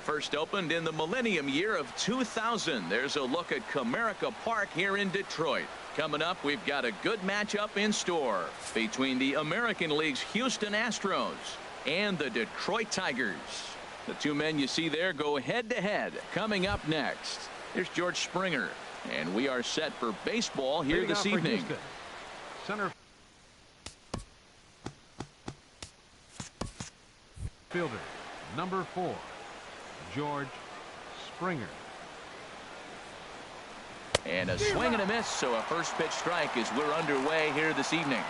First opened in the millennium year of 2000. There's a look at Comerica Park here in Detroit. Coming up, we've got a good matchup in store between the American League's Houston Astros and the Detroit Tigers. The two men you see there go head-to-head. Coming up next, here's George Springer, and we are set for baseball here this evening. Center fielder, number 4, George Springer. And a swing and a miss, so a first pitch strike as we're underway here this evening.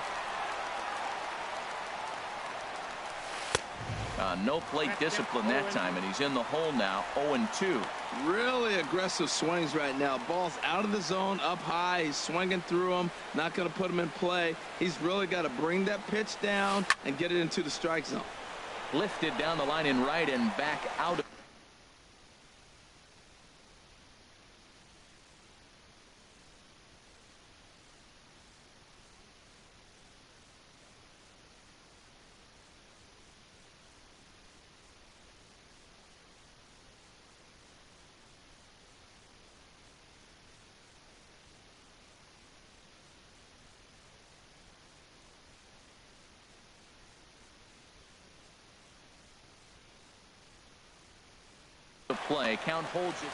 No plate discipline that time, and he's in the hole now, 0-2. Really aggressive swings right now. Ball's out of the zone, up high. He's swinging through them, not going to put them in play. He's really got to bring that pitch down and get it into the strike zone. Lifted down the line in right and back out. Play count holds it.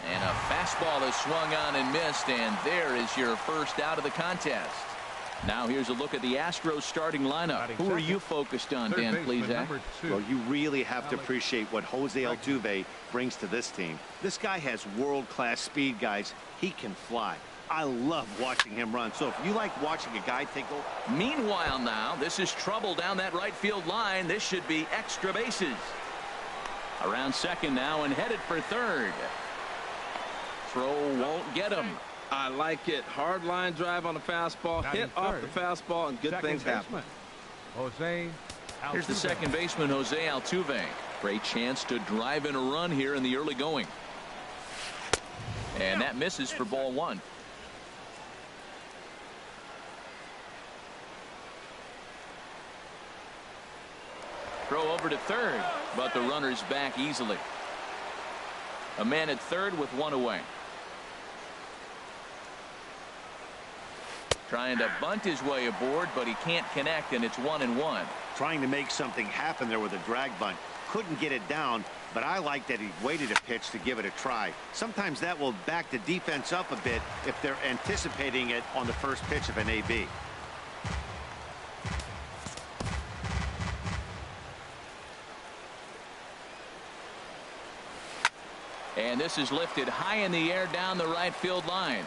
And a fastball is swung on and missed, and there is your first out of the contest. Now here's a look at the Astros starting lineup. Who are you focused on, Dan, please, Zach? Well, you really have to appreciate what Jose Altuve brings to this team. This guy has world-class speed, guys. He can fly. I love watching him run. So if you like watching a guy tickle. Meanwhile now, this is trouble down that right field line. This should be extra bases. Around second now and headed for third. Throw won't get him. I like it. Hard line drive on the fastball. Hit off the fastball, and good things happen. Jose Altuve. Here's the second baseman, Jose Altuve. Great chance to drive in a run here in the early going. And that misses for ball one. Throw over to third, but the runner's back easily. A man at third with one away. Trying to bunt his way aboard, but he can't connect, and it's 1-1. Trying to make something happen there with a drag bunt. Couldn't get it down, but I like that he waited a pitch to give it a try. Sometimes that will back the defense up a bit if they're anticipating it on the first pitch of an AB. And this is lifted high in the air down the right field line.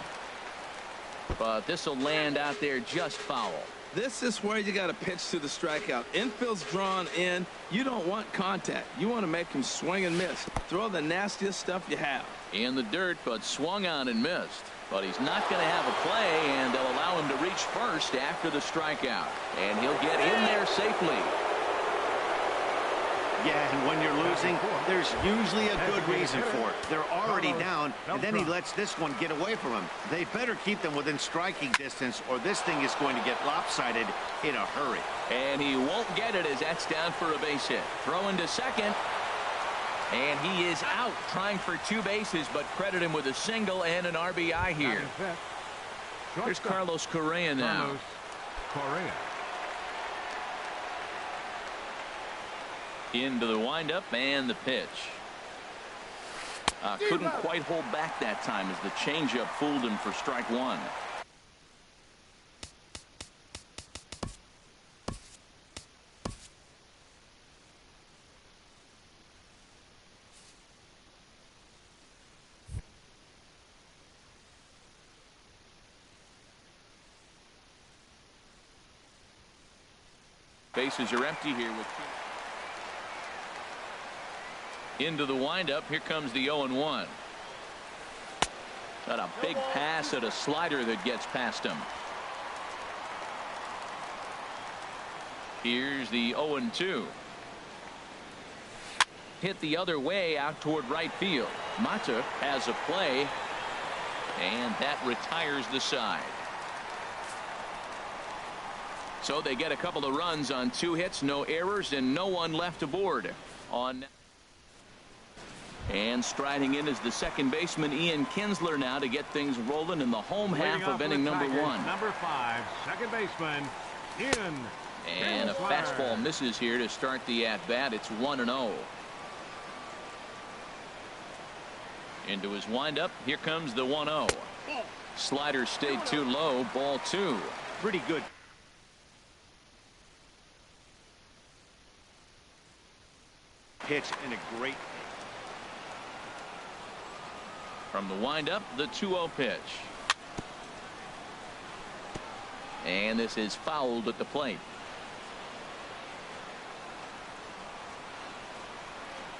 But this will land out there just foul. This is where you got to pitch to the strikeout. Infield's drawn in. You don't want contact. You want to make him swing and miss. Throw the nastiest stuff you have. In the dirt, but swung on and missed. But he's not going to have a play, and they'll allow him to reach first after the strikeout. And he'll get in there safely. Yeah, and when you're losing, there's usually a good reason for it. They're already down, and then he lets this one get away from him. They better keep them within striking distance, or this thing is going to get lopsided in a hurry. And he won't get it as that's down for a base hit. Throw into second. And he is out trying for 2 bases, but credit him with a single and an RBI here. Here's Carlos Correa now. Correa. Into the windup and the pitch. Couldn't quite hold back that time as the changeup fooled him for strike one. Bases are empty here with into the windup. Here comes the 0-1. Got a big pass at a slider that gets past him. Here's the 0-2. Hit the other way out toward right field. Mata has a play, and that retires the side. So they get a couple of runs on 2 hits, no errors, and no one left aboard. And striding in is the second baseman, Ian Kinsler, now to get things rolling in the home half of inning number 1. Number 5, second baseman, Ian. And a fastball misses here to start the at-bat. It's 1-0. Into his windup. Here comes the 1-0. Slider stayed too low. Ball 2. Pretty good. Pitch and a great. From the windup, the 2-0 pitch. And this is fouled at the plate.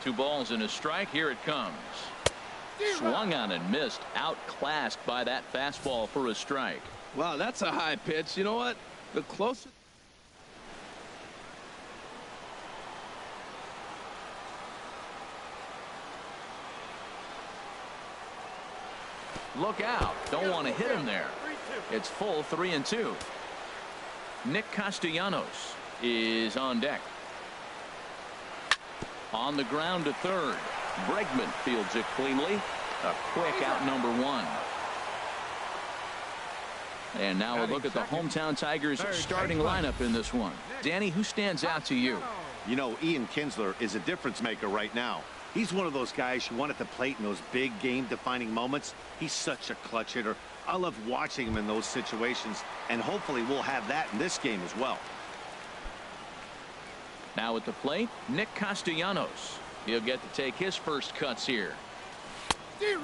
2 balls and a strike. Here it comes. Swung on and missed. Outclassed by that fastball for a strike. Wow, that's a high pitch. You know what? The closer. Look out. Don't want to hit him there. It's full 3-2. Nick Castellanos is on deck. On the ground to third. Bregman fields it cleanly. A quick out number 1. And now a look at the hometown Tigers starting lineup in this one. Danny, who stands out to you? You know, Ian Kinsler is a difference maker right now. He's one of those guys you want at the plate in those big game-defining moments. He's such a clutch hitter. I love watching him in those situations, and hopefully we'll have that in this game as well. Now at the plate, Nick Castellanos. He'll get to take his first cuts here.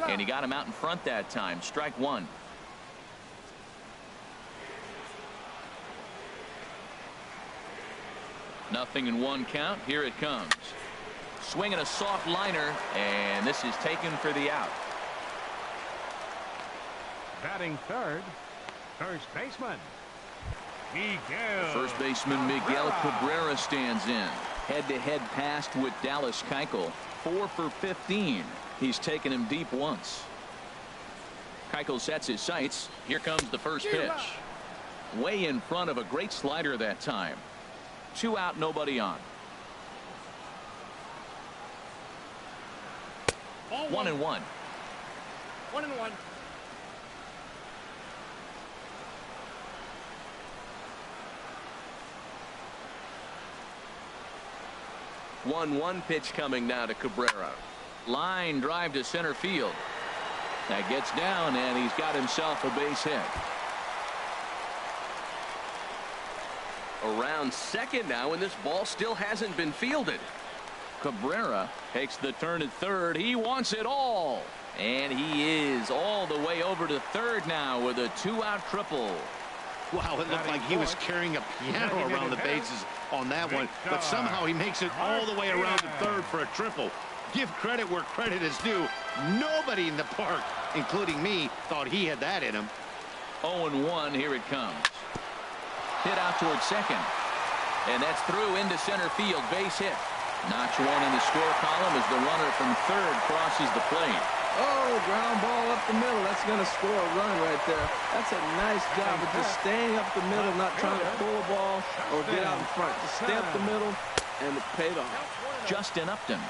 And he got him out in front that time. Strike 1. Nothing in 1 count. Here it comes. Swinging a soft liner, and this is taken for the out. Batting third, first baseman, Miguel. First baseman Miguel Cabrera stands in. Head-to-head passed with Dallas Keuchel. 4 for 15. He's taken him deep once. Keuchel sets his sights. Here comes the first pitch. Way in front of a great slider that time. 2 out, nobody on. 1-1. 1-1. 1-1 pitch coming now to Cabrera. Line drive to center field. That gets down, and he's got himself a base hit. Around second now, and this ball still hasn't been fielded. Cabrera takes the turn at third. He wants it all. And he is all the way over to third now with a 2-out triple. Wow, it looked like he was carrying a piano around the bases on that one, but somehow he makes it all the way around to third for a triple. Give credit where credit is due. Nobody in the park, including me, thought he had that in him. 0-1, here it comes. Hit out towards second. And that's through into center field. Base hit. Notch 1 in the score column as the runner from third crosses the plate. Oh, ground ball up the middle. That's going to score a run right there. That's a nice job of just staying up the middle, not trying to pull a ball or get out in front. Just stay up the middle, and it paid off. Justin Upton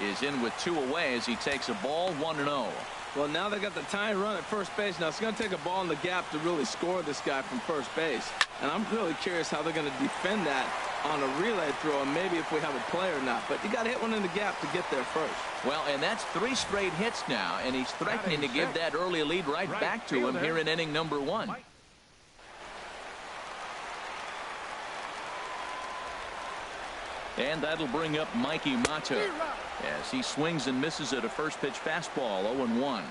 is in with 2 away as he takes a ball. 1-0. Well, now they got the tying run at first base. Now it's going to take a ball in the gap to really score this guy from first base. And I'm really curious how they're going to defend that on a relay throw, and maybe if we have a play or not. But you got to hit one in the gap to get there first. Well, and that's 3 straight hits now, and he's threatening to give that early lead right back to him here in inning number 1. And that'll bring up Mikey Mato as he swings and misses at a first pitch fastball. 0-1.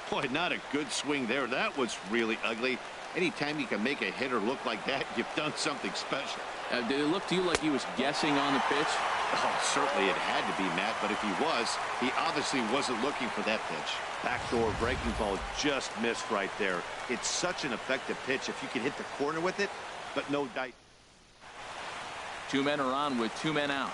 Boy, not a good swing there. That was really ugly. Anytime you can make a hitter look like that, you've done something special. Did it look to you like he was guessing on the pitch? Oh, certainly it had to be, Matt, but if he was, he obviously wasn't looking for that pitch. Backdoor breaking ball just missed right there. It's such an effective pitch if you can hit the corner with it, but no dice. 2 men are on with 2 men out.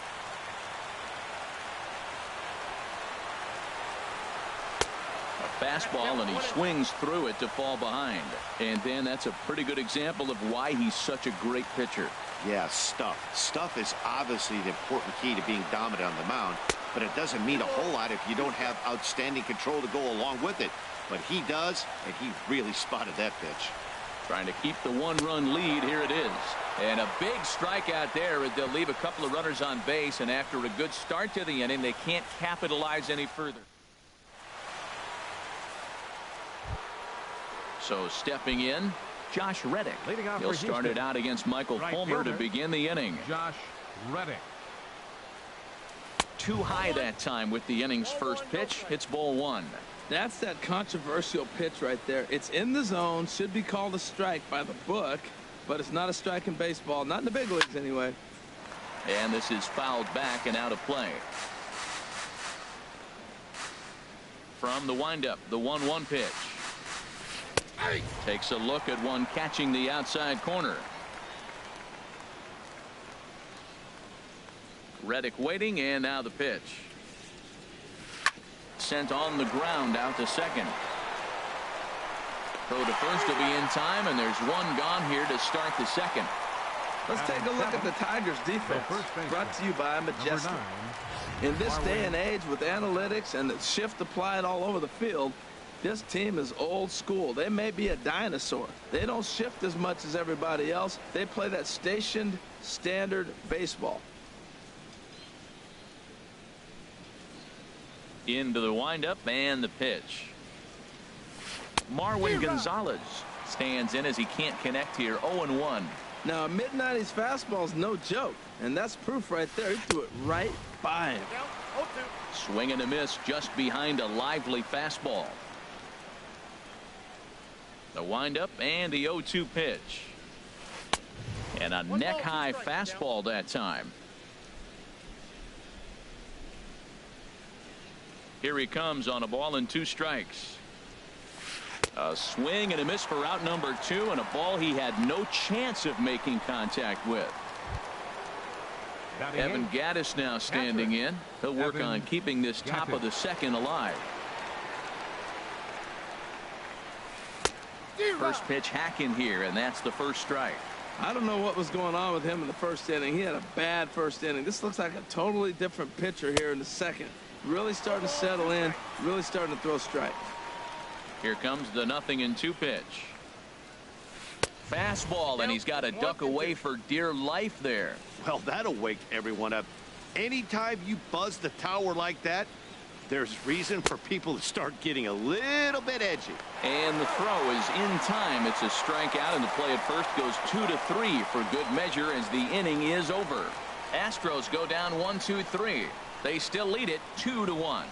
A fastball, and he swings through it to fall behind. And then that's a pretty good example of why he's such a great pitcher. Yeah, stuff. Stuff is obviously the important key to being dominant on the mound, but it doesn't mean a whole lot if you don't have outstanding control to go along with it. But he does, and he really spotted that pitch. Trying to keep the one-run lead. Here it is. And a big strikeout there. They'll leave a couple of runners on base, and after a good start to the inning, they can't capitalize any further. So stepping in, Josh Reddick. He'll start it out against Michael Fulmer to begin the inning. Josh Reddick. Too high that time with the inning's first pitch. It's ball one. That's that controversial pitch right there. It's in the zone, should be called a strike by the book, but it's not a strike in baseball, not in the big leagues anyway. And this is fouled back and out of play. From the windup, the 1-1 pitch. Takes a look at one catching the outside corner. Reddick waiting, and now the pitch. Sent on the ground out to second. Throw to first will be in time, and there's one gone here to start the second. Let's take a look at the Tigers defense. Brought to you by Majestic. In this day and age with analytics and the shift applied all over the field, this team is old school. They may be a dinosaur. They don't shift as much as everybody else. They play that stationed standard baseball. Into the windup and the pitch. Marwin Gonzalez stands in as he can't connect here. 0-1. Now a mid-90s fastball is no joke, and that's proof right there. He threw it right by him. Swing and a miss just behind a lively fastball. The windup and the 0-2 pitch. And a neck-high fastball that time. Here he comes on a ball and 2 strikes. A swing and a miss for out number 2, and a ball he had no chance of making contact with. Evan Gaddis now standing in. He'll work on keeping this top of the second alive. First pitch hack in here, and that's the first strike. I don't know what was going on with him in the first inning. He had a bad first inning. This looks like a totally different pitcher here in the second. Really starting to settle in, really starting to throw strikes. Here comes the 0-2 pitch. Fastball, and he's got to duck away for dear life there. Well, that'll wake everyone up. Anytime you buzz the tower like that, there's reason for people to start getting a little bit edgy. And the throw is in time. It's a strikeout, and the play at first goes 2-3 for good measure as the inning is over. Astros go down 1-2-3. They still lead it 2-1.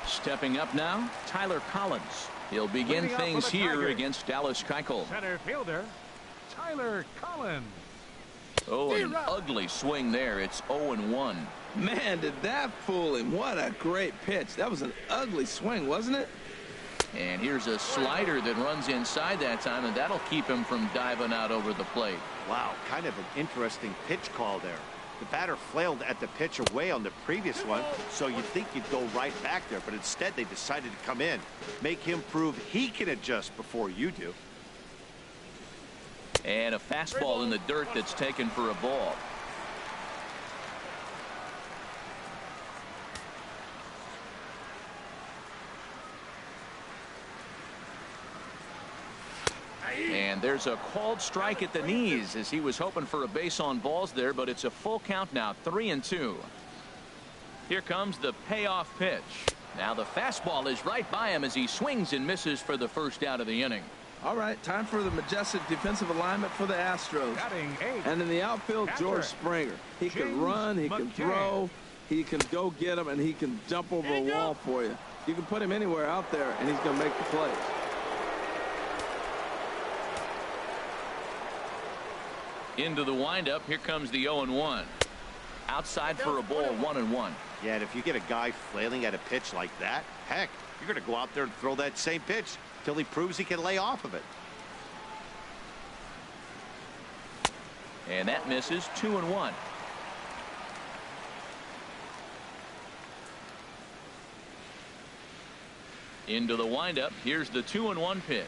Stepping up now, Tyler Collins. He'll begin things here against Dallas Keuchel. Center fielder, Tyler Collins. Oh, an ugly swing there. It's 0-1. Man, did that fool him. What a great pitch. That was an ugly swing, wasn't it? And here's a slider that runs inside that time, and that'll keep him from diving out over the plate. Wow, kind of an interesting pitch call there. The batter flailed at the pitch away on the previous one, so you'd think you'd go right back there, but instead they decided to come in, make him prove he can adjust before you do. And a fastball in the dirt that's taken for a ball. And there's a called strike at the knees as he was hoping for a base on balls there, but it's a full count now, 3-2. Here comes the payoff pitch. Now the fastball is right by him as he swings and misses for the first out of the inning. All right, time for the majestic defensive alignment for the Astros. And in the outfield, George Springer. He can run, he can throw, he can go get him, and he can jump over a wall for you. You can put him anywhere out there, and he's going to make the plays. Into the windup. Here comes the 0-1. Outside for a ball, 1-1. Yeah, and if you get a guy flailing at a pitch like that, heck, you're going to go out there and throw that same pitch till he proves he can lay off of it. And that misses 2-1. Into the windup. Here's the 2-1 pitch.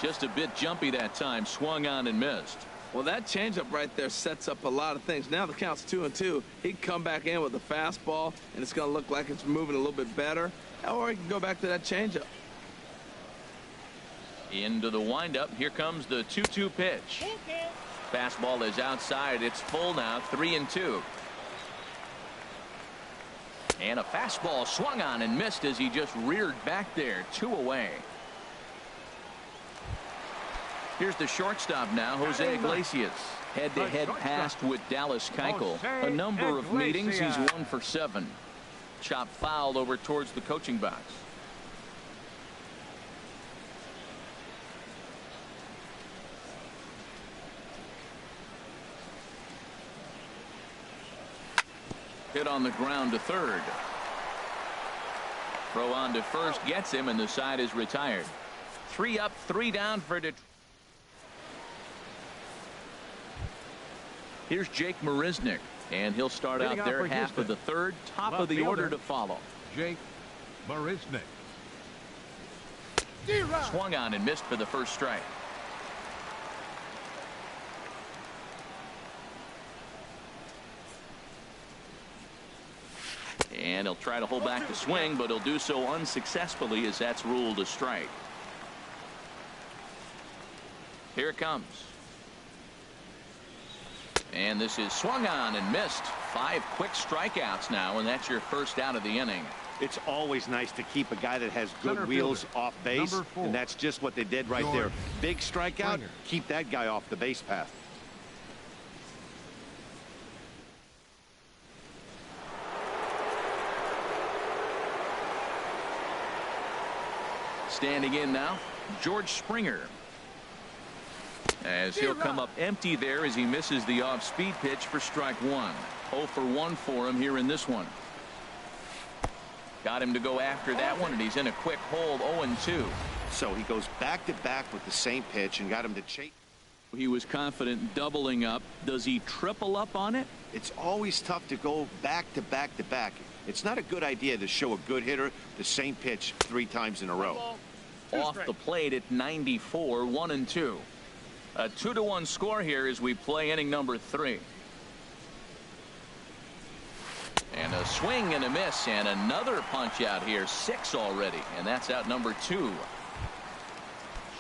Just a bit jumpy that time. Swung on and missed. Well, that changeup right there sets up a lot of things. Now the count's 2-2. He can come back in with a fastball, and it's going to look like it's moving a little bit better. Or he can go back to that changeup. Into the windup. Here comes the 2-2 pitch. Fastball is outside. It's full now. 3-2. And a fastball swung on and missed as he just reared back there. 2 away. Here's the shortstop now, Jose Iglesias. Head-to-head passed with Dallas Keuchel. A number of meetings, he's 1 for 7. Chop fouled over towards the coaching box. Hit on the ground to third. Throw on to first gets him, and the side is retired. 3 up, 3 down for Detroit. Here's Jake Marisnick, and he'll start out their half of the third. Top of the order to follow. Jake Marisnick. Swung on and missed for the first strike. And he'll try to hold back the swing, but he'll do so unsuccessfully as that's ruled a strike. Here it comes. And this is swung on and missed. 5 quick strikeouts now, and that's your first out of the inning. It's always nice to keep a guy that has good wheels off base, and that's just what they did right there. Big strikeout, keep that guy off the base path. Standing in now, George Springer. As he'll come up empty there as he misses the off-speed pitch for strike 1. 0 for 1 for him here in this one. Got him to go after that one, and he's in a quick hold. 0-2. So he goes back-to-back with the same pitch and got him to chase. He was confident doubling up. Does he triple up on it? It's always tough to go back-to-back-to-back. It's not a good idea to show a good hitter the same pitch 3 times in a row. Off the plate at 94, 1-2. A 2-1 score here as we play inning number 3. And a swing and a miss, and another punch out here. 6 already, and that's out number 2.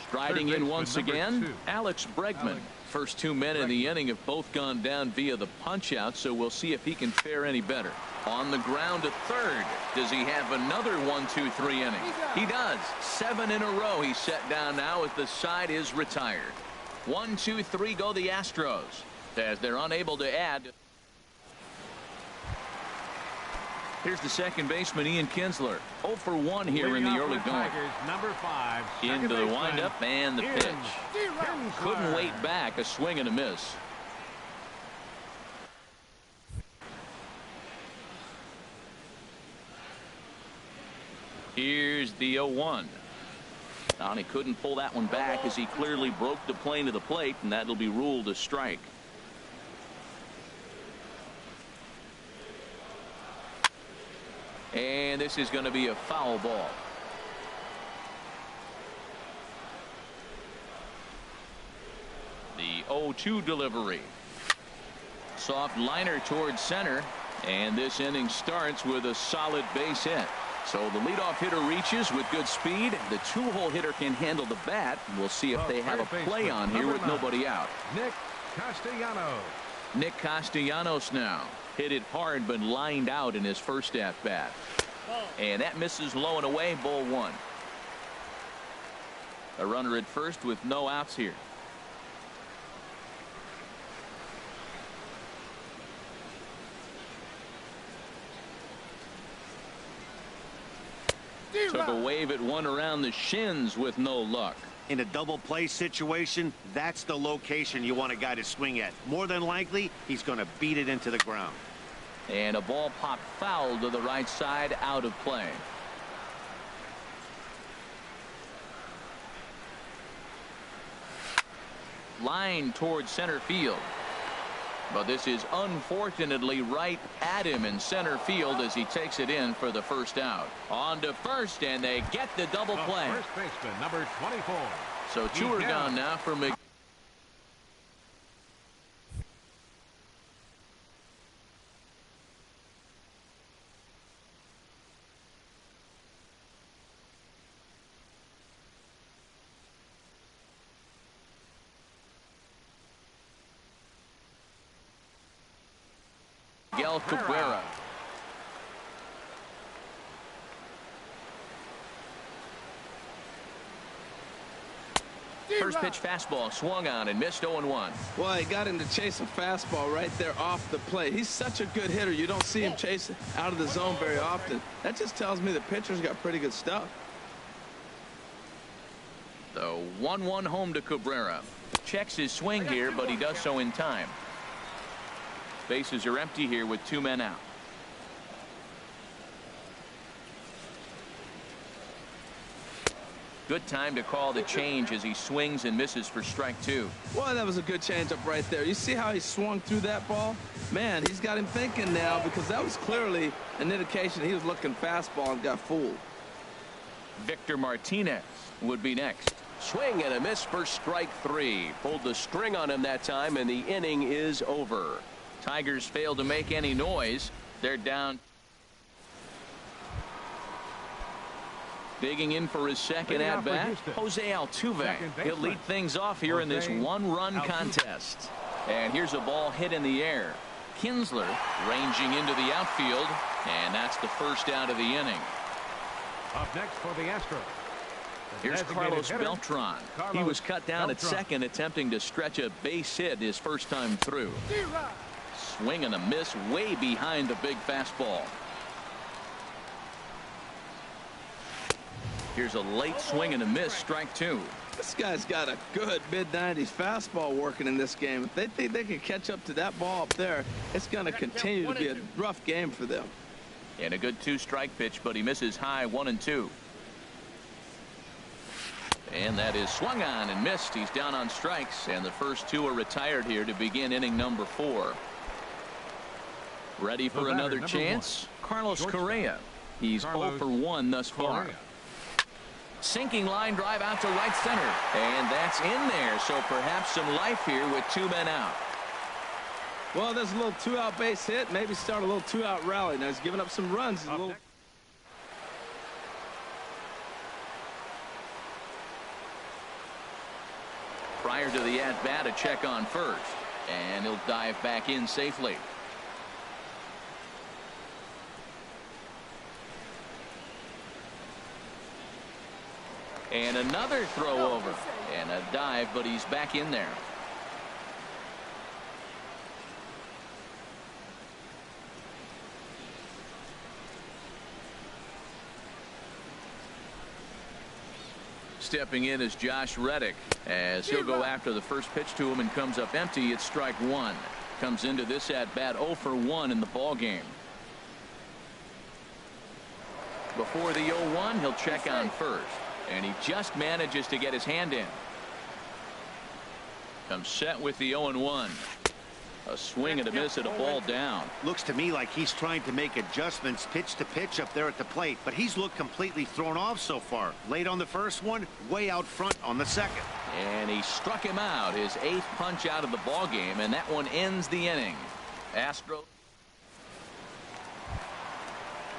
Striding in once again, Alex Bregman. First 2 men in the inning have both gone down via the punch out, so we'll see if he can fare any better. On the ground to third. Does he have another 1-2-3 inning? He does. 7 in a row he's set down now as the side is retired. 1-2-3 go the Astros as they're unable to add. Here's the second baseman, Ian Kinsler. 0 for 1 here in the early going. Number 5, into the windup and the pitch. Couldn't wait back. A swing and a miss. Here's the 0-1. And he couldn't pull that one back as he clearly broke the plane of the plate, and that'll be ruled a strike. And this is going to be a foul ball. The 0-2 delivery. Soft liner towards center, and this inning starts with a solid base hit. So the leadoff hitter reaches with good speed. The 2-hole hitter can handle the bat. We'll see if they have a play on here with nobody out. Nick Castellanos. Nick Castellanos now. Hit it hard, but lined out in his first at-bat. And that misses low and away. Ball 1. A runner at first with no outs here. Took a wave at one around the shins with no luck. In a double play situation, that's the location you want a guy to swing at. More than likely, he's going to beat it into the ground. And a ball popped foul to the right side, out of play. Line towards center field. But this is unfortunately right at him in center field as he takes it in for the first out. On to first, and they get the double play. First baseman, number 24. So two are gone now for Miguel. Cabrera. First pitch fastball swung on and missed 0-1. Well, he got him to chase a fastball right there off the plate. He's such a good hitter. You don't see him chase it out of the zone very often. That just tells me the pitcher's got pretty good stuff. The 1-1 home to Cabrera. Checks his swing here, but he does so in time. Bases are empty here with 2 men out. Good time to call the change as he swings and misses for strike 2. Boy, that was a good changeup right there. You see how he swung through that ball? Man, he's got him thinking now, because that was clearly an indication he was looking fastball and got fooled. Victor Martinez would be next. Swing and a miss for strike 3. Pulled the string on him that time, and the inning is over. Tigers failed to make any noise. They're down. Digging in for his second at-bat, Jose Altuve. He'll lead things off here in this one-run contest. And here's a ball hit in the air. Kinsler ranging into the outfield, and that's the first out of the inning. Up next for the Astros. Here's Carlos Beltran. He was cut down at second, attempting to stretch a base hit his first time through. Swing and a miss way behind the big fastball. Here's a late swing and a miss, strike 2. This guy's got a good mid-90s fastball working in this game. If they think they can catch up to that ball up there, it's going to continue to be a rough game for them. And a good 2-strike pitch, but he misses high 1-2. And that is swung on and missed. He's down on strikes, and the first 2 are retired here to begin inning number 4. Ready for another chance? Carlos Correa. He's 0 for 1 thus far. Sinking line drive out to right center. And that's in there, so perhaps some life here with 2 men out. Well, there's a little 2-out base hit. Maybe start a little 2-out rally. Now he's giving up some runs. Prior to the at-bat, a check on first. And he'll dive back in safely. And another throw over. And a dive, but he's back in there. Stepping in is Josh Reddick, as he'll go after the first pitch to him and comes up empty. It's strike 1. Comes into this at bat 0 for 1 in the ball game. Before the 0-1, he'll check on first, and he just manages to get his hand in. Comes set with the 0-1. A swing and a miss at a ball down. Looks to me like he's trying to make adjustments pitch to pitch up there at the plate, but he's looked completely thrown off so far. Late on the first one, way out front on the second. And he struck him out, his 8th punch out of the ball game, and that one ends the inning. Astros.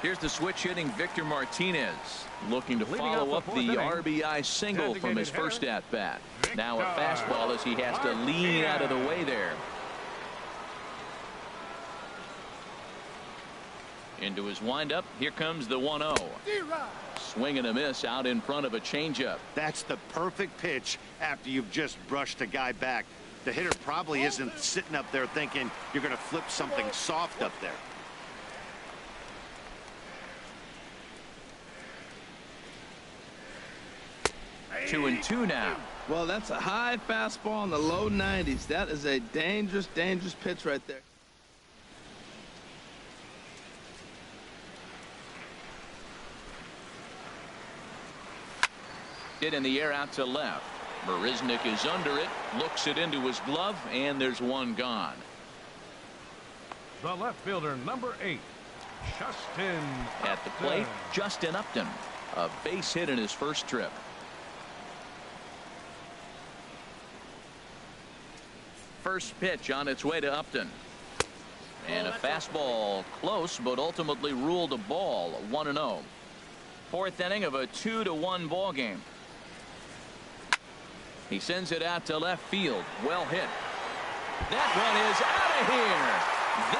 Here's the switch hitting Victor Martinez, looking to follow up the RBI single from his first at bat. Now a fastball as he has to lean out of the way there. Into his windup. Here comes the 1-0. Swing and a miss out in front of a changeup. That's the perfect pitch after you've just brushed a guy back. The hitter probably isn't sitting up there thinking you're going to flip something soft up there. Two and two now. Well, that's a high fastball in the low 90s. That is a dangerous, dangerous pitch right there. Hit in the air out to left. Marisnik is under it, looks it into his glove, and there's one gone. The left fielder, number 8, Justin At the Upton. plate, Justin Upton. A base hit in his first trip. First pitch on its way to Upton. And a fastball close, but ultimately ruled a ball, 1-0. Fourth inning of a 2-1 ball game. He sends it out to left field. Well hit. That one is out of here.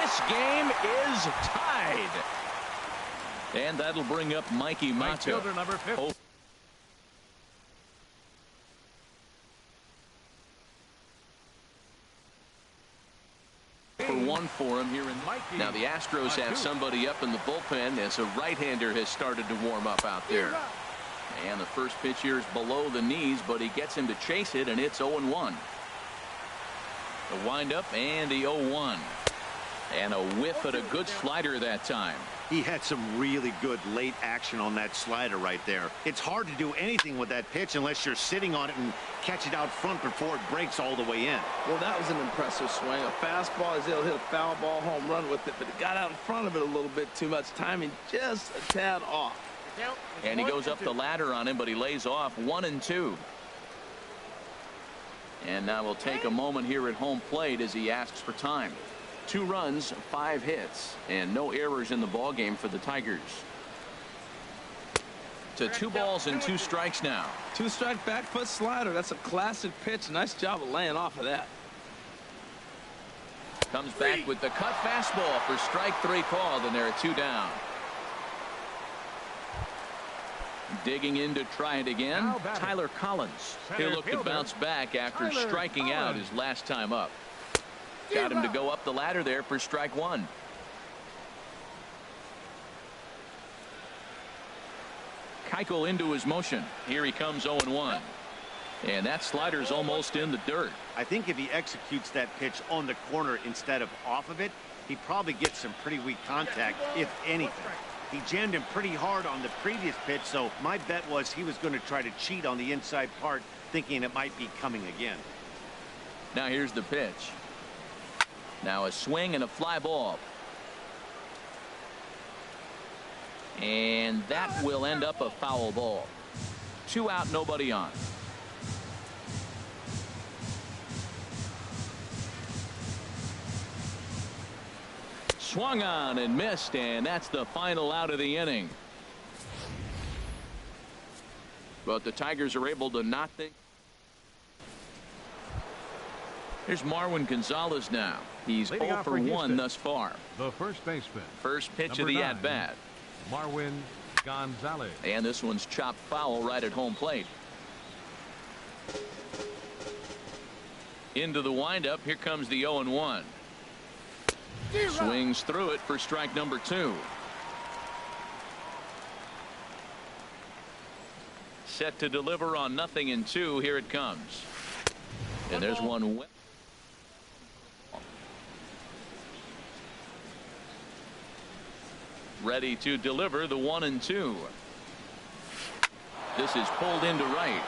This game is tied. And that'll bring up Mikey Right Mata. fielder, number 50. For one for him here in Mikey. now the Astros have somebody up in the bullpen as a right-hander has started to warm up out there. And the first pitch here is below the knees, but he gets him to chase it, and it's 0-1. The windup and the 0-1. And a whiff at a good slider that time. He had some really good late action on that slider right there. It's hard to do anything with that pitch unless you're sitting on it and catch it out front before it breaks all the way in. Well, that was an impressive swing. A fastball, he's able to hit a foul ball home run with it, but it got out in front of it a little bit too much. Timing just a tad off. And he goes up the ladder on him, but he lays off 1-2. And now we'll take a moment here at home plate as he asks for time. 2 runs, 5 hits, and no errors in the ball game for the Tigers. To 2 balls and 2 strikes now. 2-strike back foot slider. That's a classic pitch. Nice job of laying off of that. Comes back with the cut fastball for strike 3 called, and there are 2 down. Digging in to try it again, Now batting. Tyler Collins. Center He'll look to fielder, bounce back after Tyler striking out Collins. his last time up. Got him to go up the ladder there for strike 1. Keuchel into his motion. Here he comes 0-1. And that slider's almost in the dirt. I think if he executes that pitch on the corner instead of off of it, he probably gets some pretty weak contact, if anything. He jammed him pretty hard on the previous pitch, so my bet was he was going to try to cheat on the inside part, thinking it might be coming again. Now here's the pitch. Now a swing and a fly ball. And that will end up a foul ball. 2 out, nobody on. Swung on and missed, and that's the final out of the inning. But the Tigers are able to knock the. Here's Marwin Gonzalez now. He's Leading 0 off for for 1 Houston. thus far. The first baseman, First pitch of Number the 9. at-bat. Marwin Gonzalez. And this one's chopped foul right at home plate. Into the windup. Here comes the 0-1. Swings through it for strike number 2. Set to deliver on 0-2. Here it comes. And there's one. Ready to deliver the 1-2. This is pulled into right.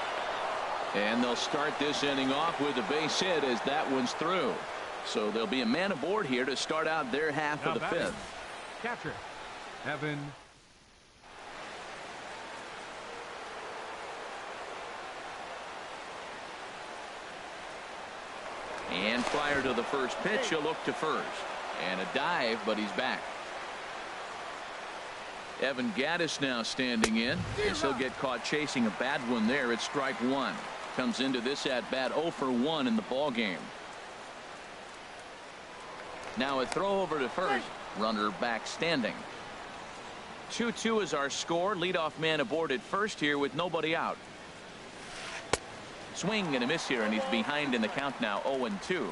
And they'll start this inning off with a base hit as that one's through. So there'll be a man aboard here to start out their half Now of the batting. 5th. Catcher, Evan. And prior to the first pitch, he'll look to first. And a dive, but he's back. Evan Gaddis now standing in. Guess he'll get caught chasing a bad one there at strike 1. Comes into this at bat 0 for 1 in the ball game. Now a throw over to first. Runner back standing. 2-2 is our score. Leadoff man aboard at first here with nobody out. Swing and a miss here, and he's behind in the count now 0-2.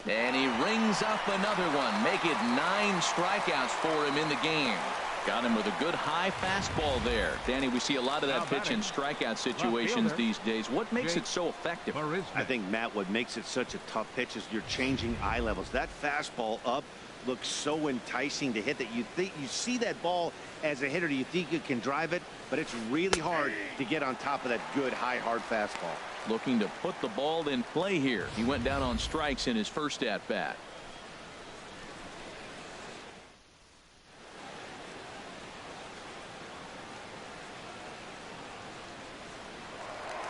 And he rings up another one. Make it 9 strikeouts for him in the game. Got him with a good high fastball there. Danny, we see a lot of that pitch in strikeout situations these days. What makes it so effective? I think, Matt, what makes it such a tough pitch is you're changing eye levels. That fastball up looks so enticing to hit that you see that ball as a hitter, you think you can drive it, but it's really hard to get on top of that good high hard fastball. Looking to put the ball in play here. He went down on strikes in his first at bat.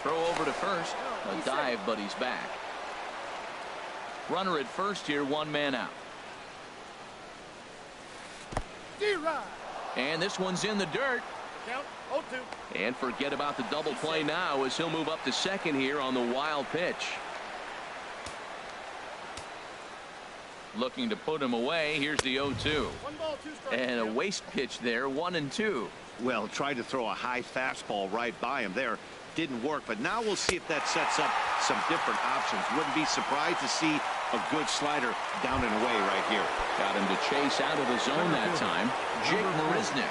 Throw over to first. A dive, but he's back. Runner at first here, one man out. And this one's in the dirt. And forget about the double play now as he'll move up to second here on the wild pitch. Looking to put him away. Here's the 0-2. And a waste pitch there, 1-2. Well, tried to throw a high fastball right by him there. Didn't work, but now we'll see if that sets up some different options. Wouldn't be surprised to see a good slider down and away right here. Got him to chase out of the zone that time. Jake Marisnick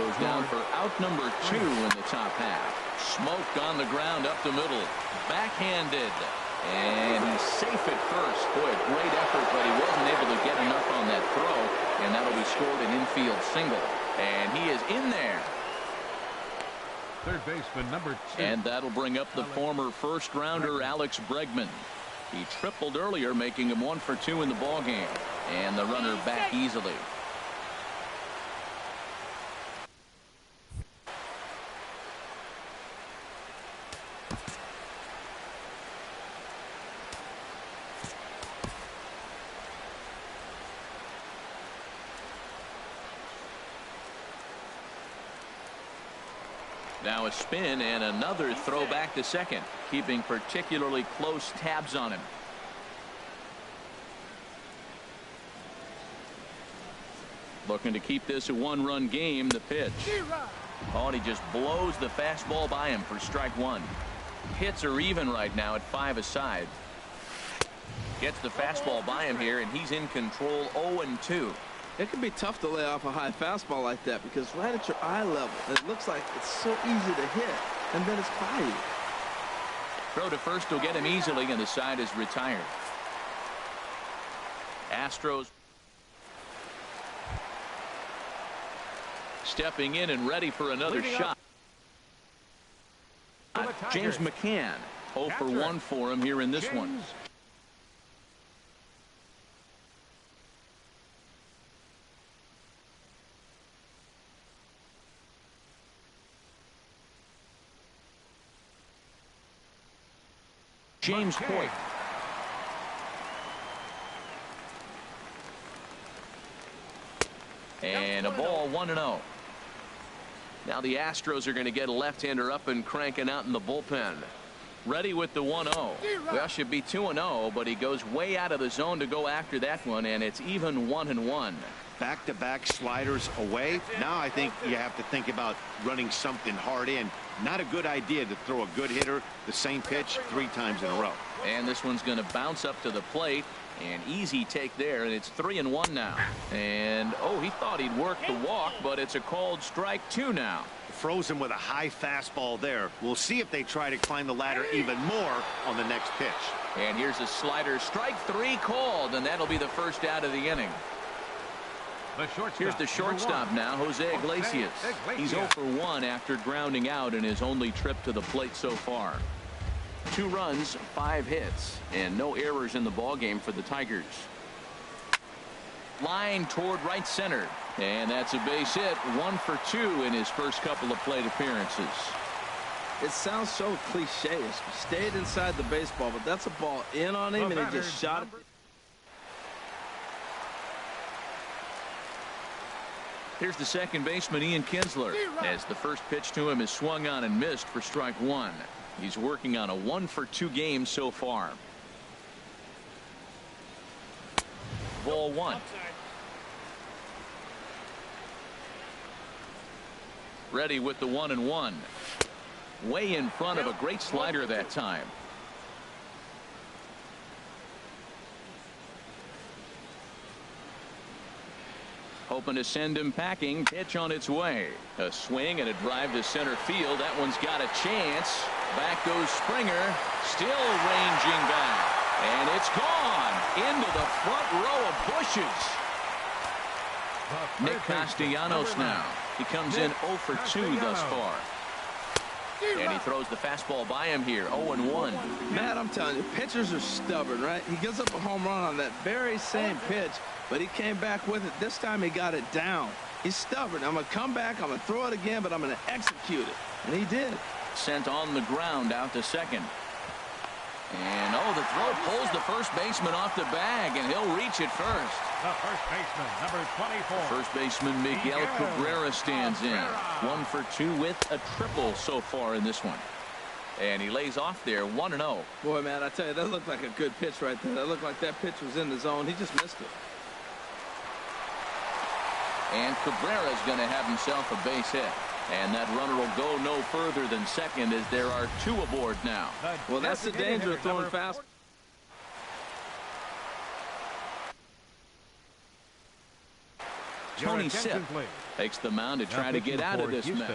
goes down for out number 2 in the top half. Smoke on the ground up the middle. Backhanded. And he's safe at first. Boy, a great effort, but he wasn't able to get enough on that throw. And that'll be scored an infield single. And he is in there. Third baseman number 2. And that'll bring up the former first rounder Alex Bregman. He tripled earlier, making him 1 for 2 in the ballgame. And the runner back easily. Now a spin and another throw back to second, keeping particularly close tabs on him. Looking to keep this a 1-run game. The pitch. Oh, and he just blows the fastball by him for strike 1. Hits are even right now at 5 aside. Gets the fastball by him here, and he's in control. 0-2. It can be tough to lay off a high fastball like that because right at your eye level, it looks like it's so easy to hit, and then it's by you. Throw to first will get him easily, and the side is retired. Astros stepping in and ready for another shot. James McCann, 0 for 1 for him here in this one. James Hoyt. And a ball, 1-0. Now the Astros are going to get a left-hander up and cranking out in the bullpen. Ready with the 1-0. Well, should be 2-0, but he goes way out of the zone to go after that one, and it's even 1-1. Back-to-back sliders away. Now I think you have to think about running something hard in. Not a good idea to throw a good hitter the same pitch 3 times in a row. And this one's going to bounce up to the plate. An easy take there, and it's 3-1 now. And, oh, he thought he'd work the walk, but it's a called strike 2 now. Frozen with a high fastball there. We'll see if they try to climb the ladder even more on the next pitch. And here's a slider. Strike 3 called, and that'll be the first out of the inning. Here's the shortstop now, Jose Iglesias. He's 0 for 1 after grounding out in his only trip to the plate so far. 2 runs, 5 hits, and no errors in the ballgame for the Tigers. Line toward right center, and that's a base hit. 1 for 2 in his first couple of plate appearances. It sounds so cliche. He stayed inside the baseball, but that's a ball in on him, and he just shot it. Here's the second baseman, Ian Kinsler, as the first pitch to him is swung on and missed for strike 1. He's working on a 1 for 2 game so far. Ball 1. Ready with the 1-1. Way in front of a great slider that time. Hoping to send him packing. Pitch on its way. A swing and a drive to center field. That one's got a chance. Back goes Springer. Still ranging back. And it's gone into the front row of bushes. Nick Castellanos now. He comes in 0 for 2 thus far. And he throws the fastball by him here, 0-1. Matt, I'm telling you, pitchers are stubborn, right? He gives up a home run on that very same pitch, but he came back with it. This time he got it down. He's stubborn. I'm going to come back, I'm going to throw it again, but I'm going to execute it. And he did. Sent on the ground out to second. And, the throw pulls the first baseman off the bag, and he'll reach it first. The first baseman, number 24. First baseman Miguel Cabrera stands in. 1 for 2 with a triple so far in this one. And he lays off there, 1-0. Boy, man, I tell you, that looked like a good pitch right there. That looked like that pitch was in the zone. He just missed it. And Cabrera's going to have himself a base hit. And that runner will go no further than second as there are 2 aboard now. Well, that's the danger of throwing fast. Tony Sipp takes the mound to try to get out of this mess.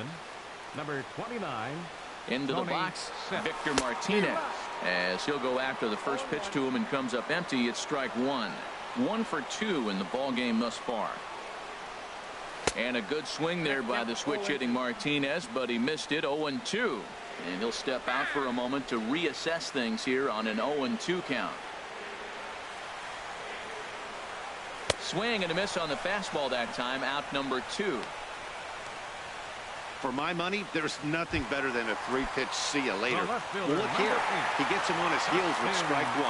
Number 29. Into the box, Victor Martinez. As he'll go after the first pitch to him and comes up empty, it's strike 1. 1 for 2 in the ball game thus far. And a good swing there by the switch-hitting Martinez, but he missed it, 0-2. And he'll step out for a moment to reassess things here on an 0-2 count. Swing and a miss on the fastball that time, out number 2. For my money, there's nothing better than a 3-pitch see you later. Well, look here. He gets him on his heels with strike 1,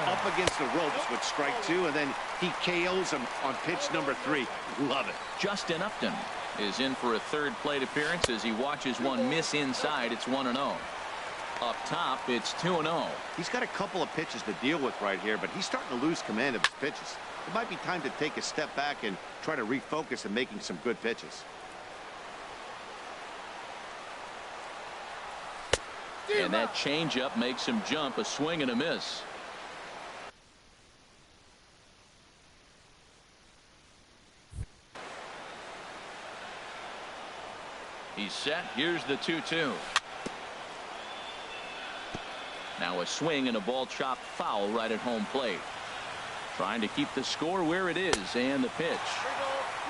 up against the ropes with strike 2, and then he KOs him on pitch number 3. Love it. Justin Upton is in for a third plate appearance as he watches one miss inside. It's 1-0. Up top, it's 2-0. He's got a couple of pitches to deal with right here, but he's starting to lose command of his pitches. It might be time to take a step back and try to refocus on making some good pitches. And that changeup makes him jump, a swing and a miss. He's set. Here's the 2-2. Now a swing and a ball chopped foul right at home plate. Trying to keep the score where it is, and the pitch.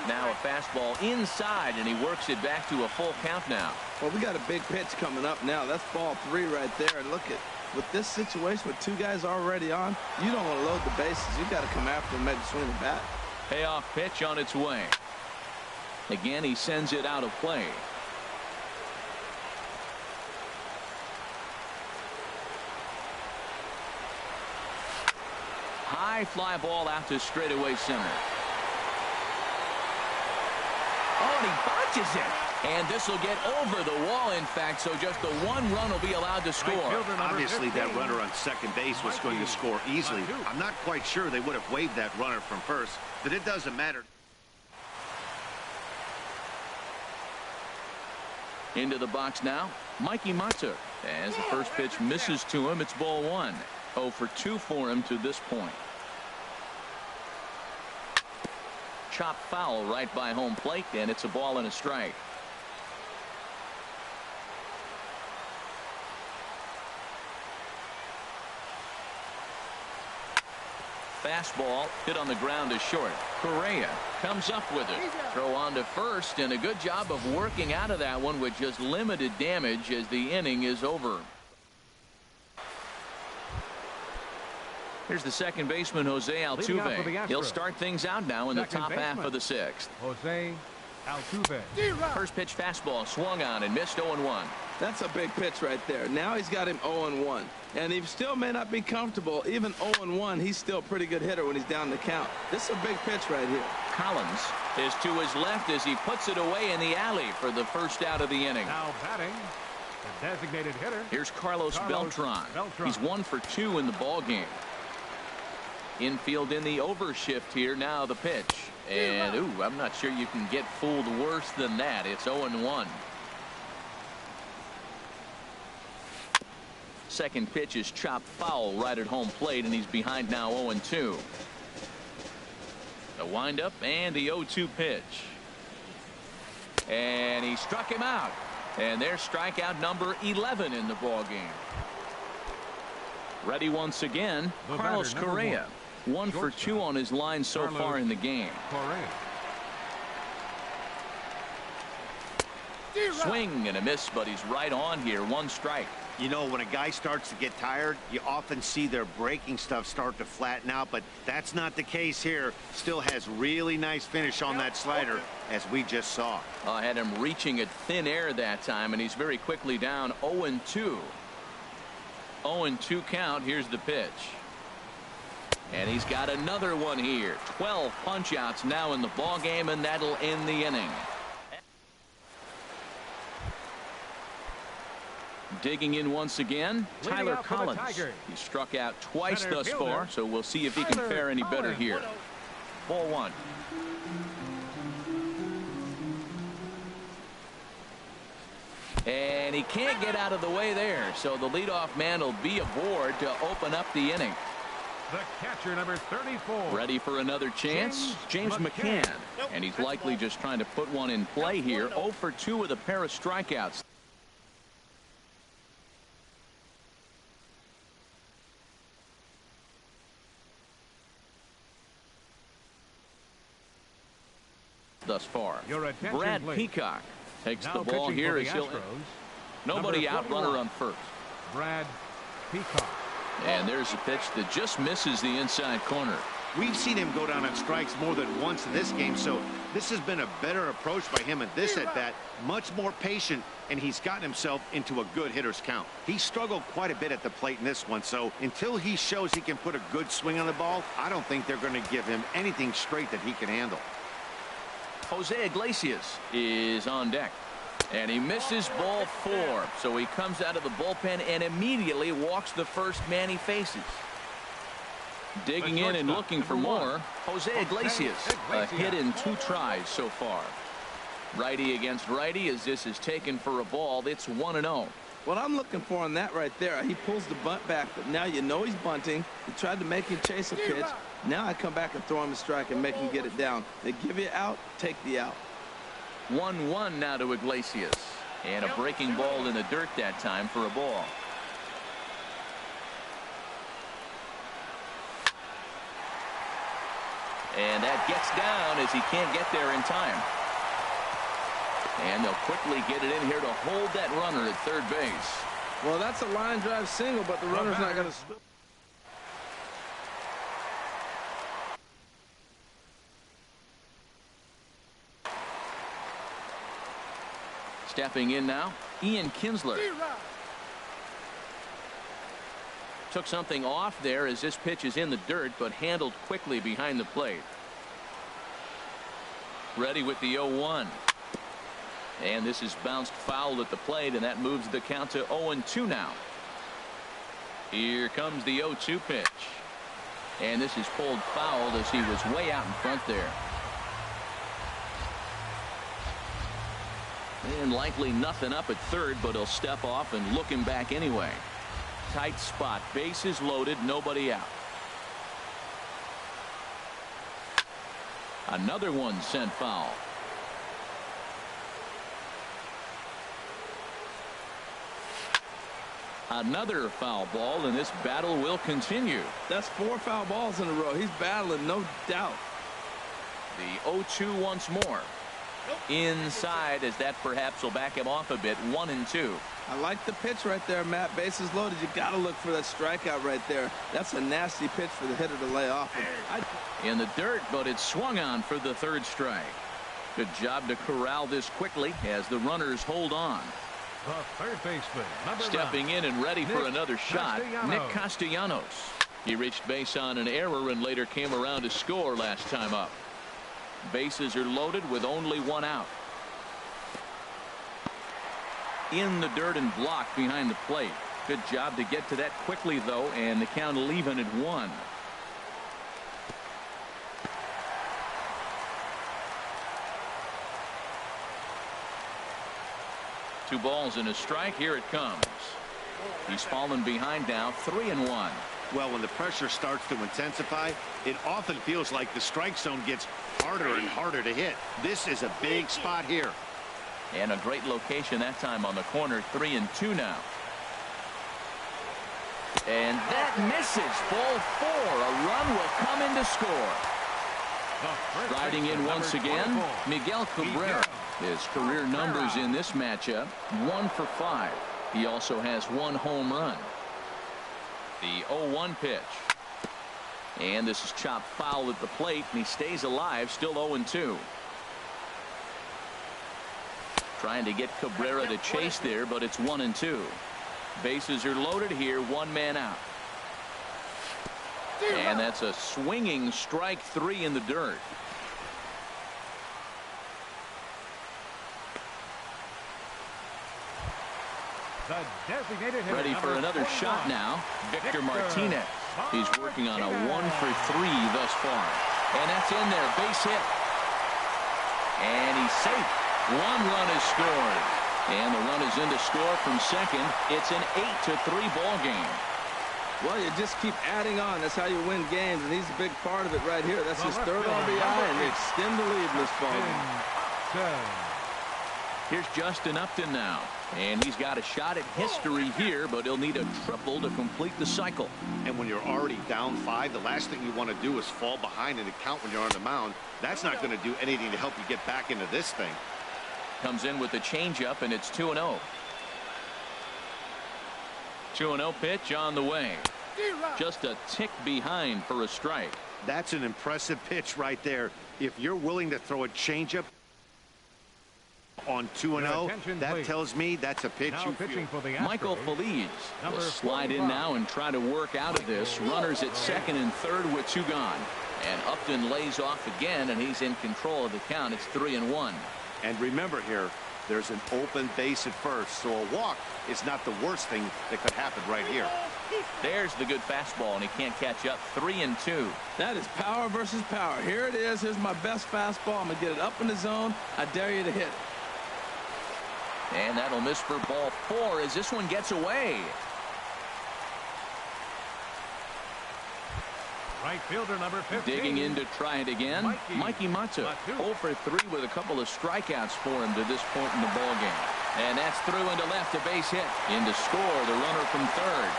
Now a fastball inside, and he works it back to a full count now. Well, we got a big pitch coming up now. That's ball 3 right there. And look at, with this situation with 2 guys already on, you don't want to load the bases. You got to come after him, maybe swing the bat. Payoff pitch on its way. Again, he sends it out of play. High fly ball out to straightaway center. Oh, and he bunches it. And this will get over the wall, in fact, so just the 1 run will be allowed to score. Obviously, that runner on second base was going to score easily. I'm not quite sure they would have waved that runner from first, but it doesn't matter. Into the box now, Mikey Matuk. As the first pitch misses to him, it's ball 1. 0 for 2 for him to this point. Chopped foul right by home plate, and it's a ball and a strike. Fastball hit on the ground is short. Correa comes up with it. Throw on to first, and a good job of working out of that one with just limited damage as the inning is over. Here's the second baseman, Jose Altuve. He'll start things out now in the top half of the 6th. Jose Altuve. First pitch fastball swung on and missed 0-1. That's a big pitch right there. Now he's got him 0-1. And he still may not be comfortable. Even 0-1, he's still a pretty good hitter when he's down the count. This is a big pitch right here. Collins is to his left as he puts it away in the alley for the first out of the inning. Now batting, the designated hitter. Here's Carlos Beltran. He's 1 for 2 in the ball game. Infield in the overshift here. Now the pitch. And, ooh, I'm not sure you can get fooled worse than that. It's 0-1. Second pitch is chopped foul right at home plate, and he's behind now 0-2. The windup and the 0-2 pitch. And he struck him out. And there's strikeout number 11 in the ball game. Ready once again, Carlos Correa. 1 for 2 on his line so far in the game. Swing and a miss, but he's right on here. One strike. You know, when a guy starts to get tired, you often see their breaking stuff start to flatten out, but that's not the case here. Still has really nice finish on that slider, as we just saw. Had him reaching at thin air that time, and he's very quickly down 0-2. 0-2 count. Here's the pitch. And he's got another one here. 12 punch-outs now in the ball game, and that'll end the inning. Digging in once again, Tyler Collins. He struck out twice thus far, so we'll see if he can fare any better here. Ball one. And he can't get out of the way there, so the leadoff man will be aboard to open up the inning. The catcher, number 34. Ready for another chance? James McCann. And he's likely just trying to put one in play here. 0 for 2 with a pair of strikeouts. Thus far. Brad Peacock takes the ball here as he'll. Nobody out, runner on first. Brad Peacock. And there's a pitch that just misses the inside corner. We've seen him go down on strikes more than once in this game, so this has been a better approach by him at this at-bat. Much more patient, and he's gotten himself into a good hitter's count. He struggled quite a bit at the plate in this one, so until he shows he can put a good swing on the ball, I don't think they're going to give him anything straight that he can handle. Jose Iglesias is on deck. And he misses ball 4. So he comes out of the bullpen and immediately walks the first man he faces. Digging in and looking for more, Jose Iglesias. A hit in 2 tries so far. Righty against righty as this is taken for a ball. It's 1-0. What I'm looking for on that right there, he pulls the bunt back, but now you know he's bunting. He tried to make him chase a pitch. Now I come back and throw him a strike and make him get it down. They give you out, take the out. 1-1 now to Iglesias. And a breaking ball in the dirt that time for a ball. And that gets down as he can't get there in time. And they'll quickly get it in here to hold that runner at third base. Well, that's a line drive single, but the runner's not going to. Stepping in now, Ian Kinsler. Took something off there as this pitch is in the dirt, but handled quickly behind the plate. Ready with the 0-1. And this is bounced foul at the plate, and that moves the count to 0-2 now. Here comes the 0-2 pitch. And this is pulled foul as he was way out in front there. And likely nothing up at third, but he'll step off and look him back anyway. Tight spot. Bases loaded. Nobody out. Another one sent foul. Another foul ball, and this battle will continue. That's 4 foul balls in a row. He's battling, no doubt. The 0-2 once more. Inside, as that perhaps will back him off a bit. 1-2. I like the pitch right there, Matt. Bases loaded. You got to look for that strikeout right there. That's a nasty pitch for the hitter to lay off of. In the dirt, but it's swung on for the 3rd strike. Good job to corral this quickly as the runners hold on. The third baseman, number Stepping in and ready for another shot, Nick Castellanos. He reached base on an error and later came around to score last time up. Bases are loaded with only 1 out. In the dirt and blocked behind the plate. Good job to get to that quickly, though, and the count even at 1. Two balls and a strike. Here it comes. He's fallen behind now, 3-1. Well, when the pressure starts to intensify, it often feels like the strike zone gets harder and harder to hit. This is a big spot here. And a great location that time on the corner. 3-2 now. And that misses. Ball 4. A run will come in to score. Riding in once again, Miguel Cabrera. His career numbers in this matchup, 1 for 5. He also has 1 home run. The 0-1 pitch. And this is chopped foul at the plate, and he stays alive, still 0-2. Trying to get Cabrera to chase there, but it's 1-2. Bases are loaded here, 1 man out. And that's a swinging strike 3 in the dirt. The designated hitter, Ready for another shot now. Victor Martinez. He's working on a 1 for 3 thus far. And that's in there. Base hit. And he's safe. 1 run is scored. And the run is in to score from second. It's an 8-3 ball game. Well, you just keep adding on. That's how you win games, and he's a big part of it right here. That's his 3rd RBI, and they extend the lead in this ball game. Here's Justin Upton now. And he's got a shot at history here, but he'll need a triple to complete the cycle. And when you're already down 5, the last thing you want to do is fall behind in the count when you're on the mound. That's not going to do anything to help you get back into this thing. Comes in with the changeup, and it's 2-0. 2-0 pitch on the way. Just a tick behind for a strike. That's an impressive pitch right there. If you're willing to throw a changeup on 2-0, that tells me that's a pitch you feel. Michael Feliz will slide in now and try to work out of this. Runners at second and third with 2 gone. And Upton lays off again, and he's in control of the count. It's 3-1. And remember here, there's an open base at first, so a walk is not the worst thing that could happen right here. There's the good fastball, and he can't catch up. 3-2. That is power versus power. Here it is. Here's my best fastball. I'm going to get it up in the zone. I dare you to hit it. And that'll miss for ball 4 as this one gets away. Right fielder number 15. Digging in to try it again. Mikey Matu. 0 for 3 with a couple of strikeouts for him to this point in the ball game. And that's through into left, a base hit. In to score, the runner from third.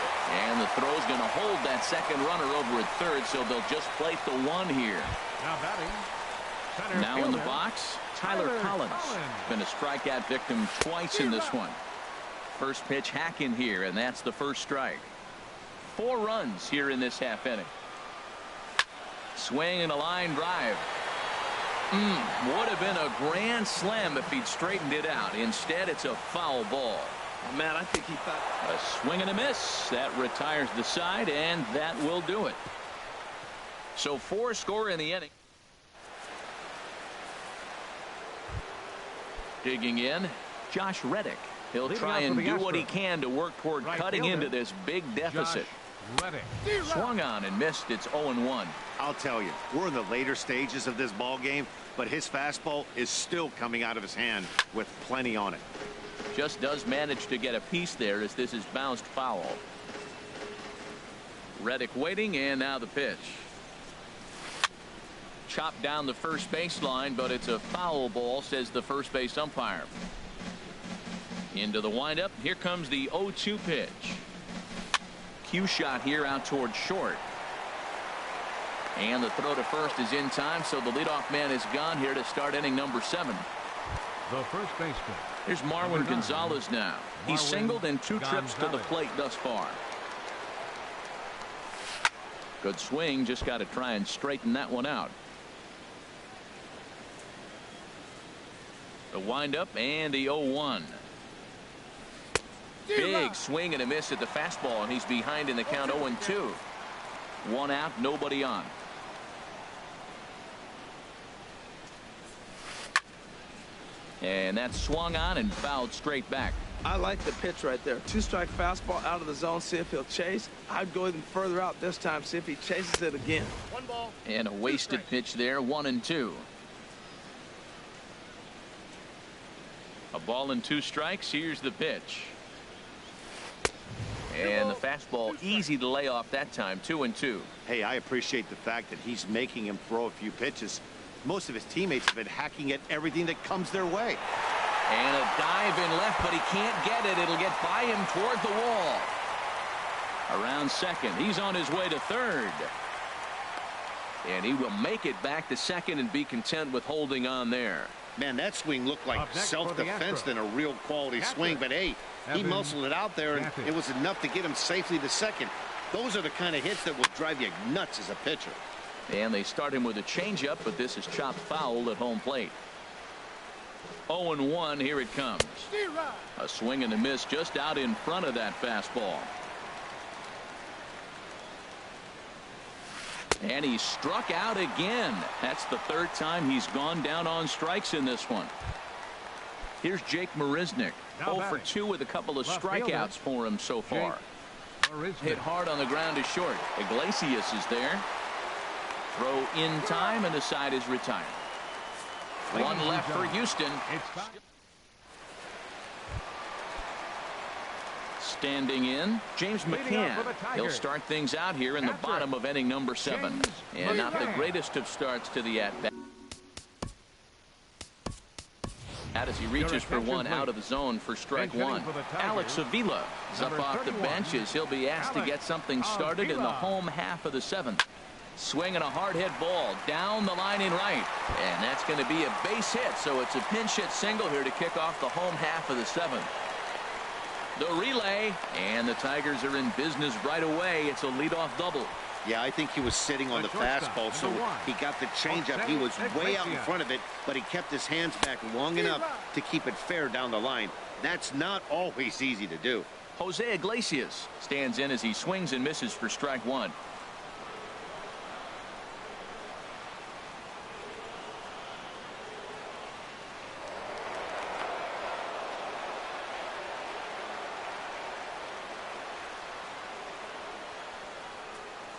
And the throw's going to hold that second runner over at third, so they'll just play the 1 here. Now batting. Now in the box, Tyler Collins. Been a strikeout victim twice in this one. First pitch hack in here, and that's the first strike. 4 runs here in this half inning. Swing and a line drive. Would have been a grand slam if he'd straightened it out. Instead, it's a foul ball. Oh, man, I think he thought. A swing and a miss. That retires the side, and that will do it. So 4 score in the inning. Digging in, Josh Reddick. He'll try and do what he can to work toward cutting into this big deficit. Swung on and missed. It's 0-1. I'll tell you, we're in the later stages of this ball game, but his fastball is still coming out of his hand with plenty on it. Just does manage to get a piece there as this is bounced foul. Reddick waiting, and now the pitch. Chopped down the first baseline, but it's a foul ball, says the first base umpire. Into the windup. Here comes the 0-2 pitch. Cue shot here out toward short. And the throw to first is in time, so the leadoff man is gone here to start inning number 7. The first baseman. Here's Marwin Gonzalez now. He's singled in 2 trips to the plate thus far. Good swing, just got to try and straighten that one out. The windup and the 0-1. Big swing and a miss at the fastball, and he's behind in the count 0-2. 1 out, nobody on. And that's swung on and fouled straight back. I like the pitch right there. 2-strike fastball out of the zone. See if he'll chase. I'd go even further out this time. See if he chases it again. 1 ball. And a wasted pitch there. 1-2. A ball and 2 strikes. Here's the pitch. And the fastball easy to lay off that time. 2-2. Hey, I appreciate the fact that he's making him throw a few pitches. Most of his teammates have been hacking at everything that comes their way. And a dive in left, but he can't get it. It'll get by him toward the wall. Around second. He's on his way to third. And he will make it back to second and be content with holding on there. Man, that swing looked like Up next for the self-defense Astros. than a real quality Catcher, swing. But, hey, he Evan muscled it out there, and Catcher. it was enough to get him safely to second. Those are the kind of hits that will drive you nuts as a pitcher. And they start him with a changeup, but this is chopped foul at home plate. 0-1, here it comes. A swing and a miss just out in front of that fastball. And he struck out again. That's the third time he's gone down on strikes in this one. Here's Jake Marisnick. Now 0 for 2 with a couple of left strikeouts fielder, for him so far. Hit hard on the ground is short. Iglesias is there. Throw in time, and the side is retired. One left for Houston. Standing in, James McCann. He'll start things out here in the bottom of inning number 7. And not the greatest of starts to the at-bat. As he reaches for one out of the zone for strike one. Alex Avila is up off the bench as he'll be asked to get something started in the home half of the 7th. Swinging a hard hit ball down the line in right. And that's going to be a base hit. So it's a pinch hit single here to kick off the home half of the 7th. The relay, and the Tigers are in business right away. It's a leadoff double. Yeah, I think he was sitting on the fastball, so he got the changeup. He was way out in front of it, but he kept his hands back long enough to keep it fair down the line. That's not always easy to do. Jose Iglesias stands in as he swings and misses for strike one.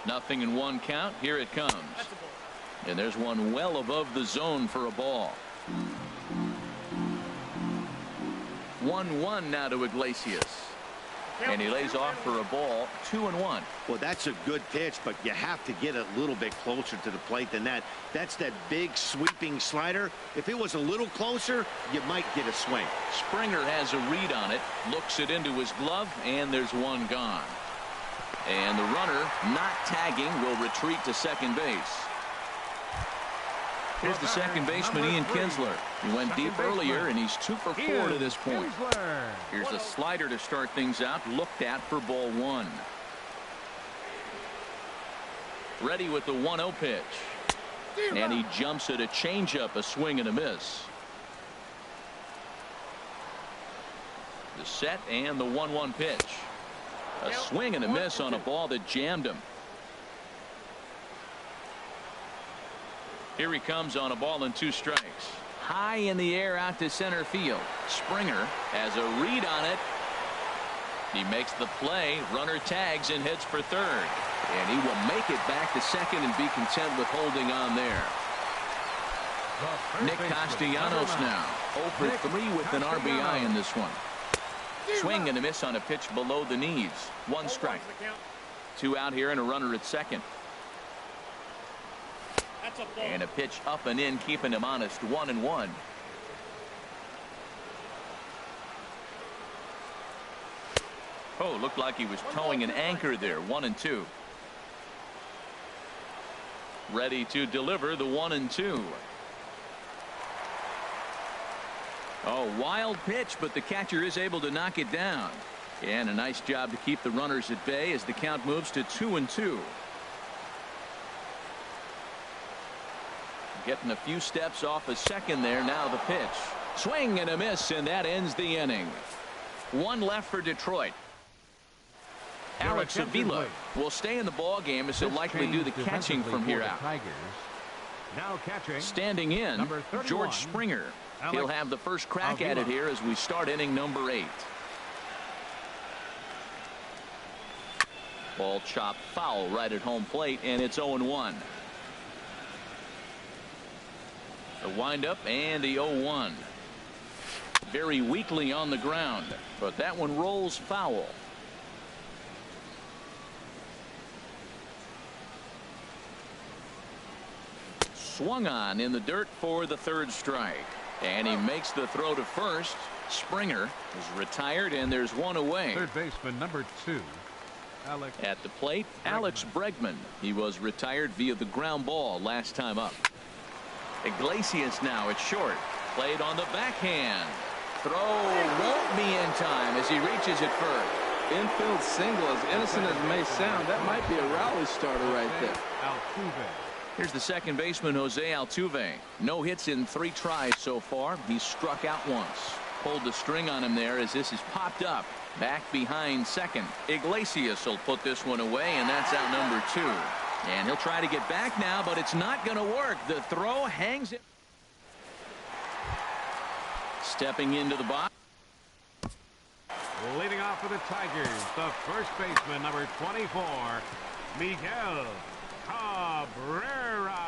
Nothing in one count. Here it comes. And there's one well above the zone for a ball. 1-1 now to Iglesias. And he lays off for a ball. 2-1. Well, that's a good pitch, but you have to get a little bit closer to the plate than that. That's that big sweeping slider. If it was a little closer, you might get a swing. Springer has a read on it. Looks it into his glove, and there's one gone. And the runner, not tagging, will retreat to second base. Here's the second baseman, Ian Kinsler. He went deep earlier, and he's 2 for 4 to this point. Here's a slider to start things out, looked at for ball 1. Ready with the 1-0 pitch. And he jumps at a changeup, a swing and a miss. The set and the 1-1 pitch. A swing and a miss on a ball that jammed him. Here he comes on a ball and 2 strikes. High in the air out to center field. Springer has a read on it. He makes the play. Runner tags and heads for third. And he will make it back to second and be content with holding on there. Nick Castellanos now 0 for 3 with an RBI in this one. Swing and a miss on a pitch below the knees. 1 strike. 2 out here and a runner at second. And a pitch up and in, keeping him honest. 1-1. Oh, looked like he was towing an anchor there. 1-2. Ready to deliver the 1-2. Oh, wild pitch, but the catcher is able to knock it down. And a nice job to keep the runners at bay as the count moves to 2-2. Getting a few steps off a second there. Now the pitch. Swing and a miss, and that ends the inning. 1 left for Detroit. Alex Avila will stay in the ball game as he'll likely do the catching from here out. Now catching. Standing in, George Springer. He'll have the first crack at it here as we start inning number 8. Ball chopped foul right at home plate, and it's 0-1. The windup and the 0-1. Very weakly on the ground, but that one rolls foul. Swung on in the dirt for the 3rd strike. And he makes the throw to first. Springer is retired, and there's one away. Third baseman number 2. At the plate, Alex Bregman. He was retired via the ground ball last time up. Iglesias now at short. Played on the backhand. Throw won't be in time as he reaches it first. Infield single, as innocent as it may sound, that might be a rally starter right there. Altuve. Here's the second baseman, Jose Altuve. No hits in 3 tries so far. He's struck out once. Pulled the string on him there as this is popped up. Back behind second. Iglesias will put this one away, and that's out number 2. And he'll try to get back now, but it's not going to work. The throw hangs it. Stepping into the box. Leading off for the Tigers, the first baseman, number 24, Miguel Cabrera.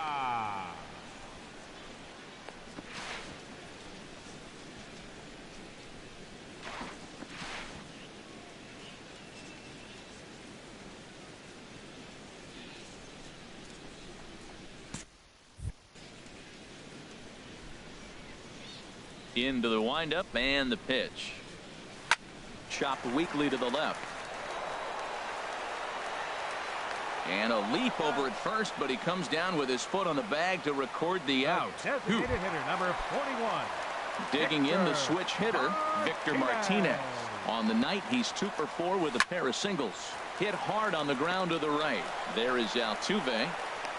Into the windup and the pitch. Chopped weakly to the left. And a leap over at first, but he comes down with his foot on the bag to record the out. Designated hitter, number 41. Digging in the switch hitter, Victor Martinez. On the night, he's 2 for 4 with a pair of singles. Hit hard on the ground to the right. There is Altuve.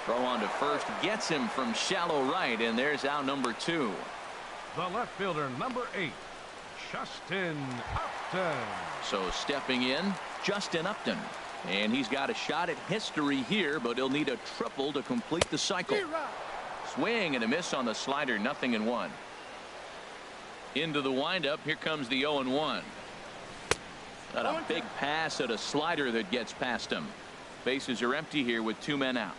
Throw on to first, gets him from shallow right, and there's out number 2. The left fielder, number 8, Justin Upton. So stepping in, Justin Upton. And he's got a shot at history here, but he'll need a triple to complete the cycle. Swing and a miss on the slider, 0-1. Into the windup, here comes the 0-1. Got a big pass at a slider that gets past him. Bases are empty here with 2 men out.